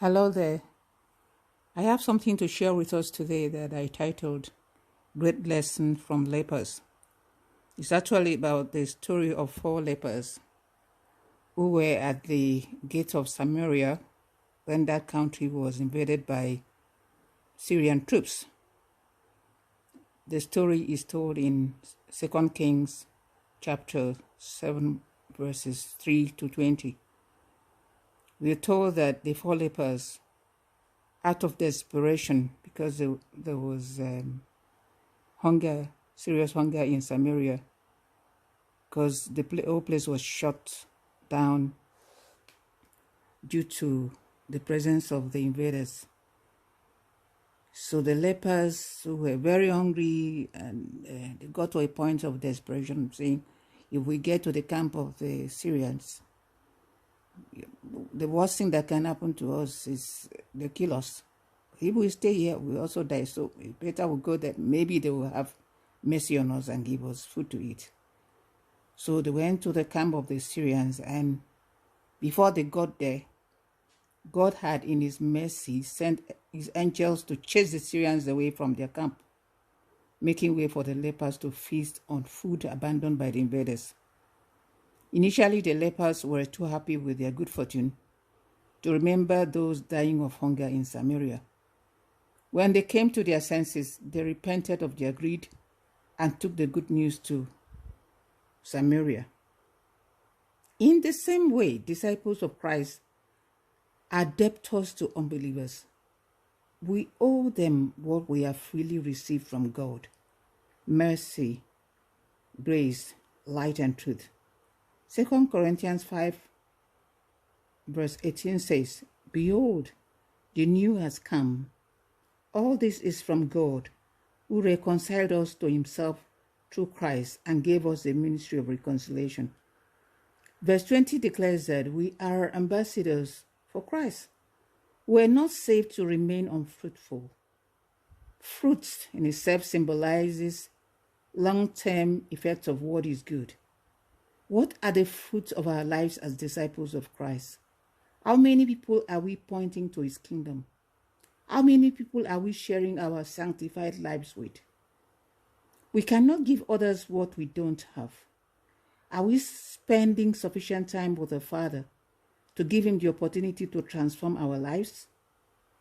Hello there. I have something to share with us today that I titled Great Lesson from Lepers. It's actually about the story of four lepers who were at the gate of Samaria when that country was invaded by Syrian troops. The story is told in 2 Kings chapter 7 verses 3 to 20. We are told that the four lepers, out of desperation because there was hunger, serious hunger in Samaria, because the whole place was shut down due to the presence of the invaders. So the lepers who were very hungry, and they got to a point of desperation, saying, if we get to the camp of the Syrians, the worst thing that can happen to us is they kill us. If we stay here, we also die. So it's better we go there. Maybe they will have mercy on us and give us food to eat. So they went to the camp of the Syrians, and before they got there, God had in his mercy sent his angels to chase the Syrians away from their camp, making way for the lepers to feast on food abandoned by the invaders. Initially, the lepers were too happy with their good fortune to remember those dying of hunger in Samaria. When they came to their senses, they repented of their greed and took the good news to Samaria. In the same way, disciples of Christ are debtors to unbelievers. We owe them what we have freely received from God: mercy, grace, light, and truth. 2 Corinthians 5 verse 18 says, "Behold, the new has come. All this is from God, who reconciled us to himself through Christ and gave us the ministry of reconciliation." Verse 20 declares that we are ambassadors for Christ. We are not saved to remain unfruitful. Fruit in itself symbolizes long-term effects of what is good. What are the fruits of our lives as disciples of Christ? How many people are we pointing to his kingdom? How many people are we sharing our sanctified lives with? We cannot give others what we don't have. Are we spending sufficient time with the Father to give him the opportunity to transform our lives?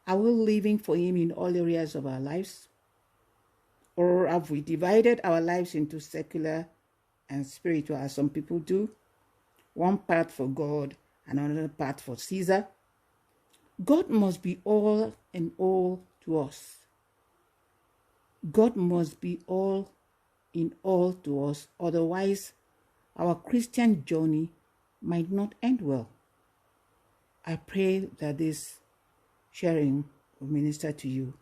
Are we living for him in all areas of our lives? Or have we divided our lives into secular and spiritual, as some people do? One part for God and another part for Caesar. God must be all in all to us. God must be all in all to us. Otherwise, our Christian journey might not end well. I pray that this sharing will minister to you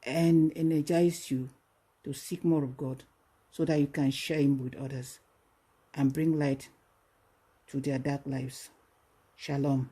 and energize you to seek more of God, so that you can share him with others and bring light to their dark lives. Shalom.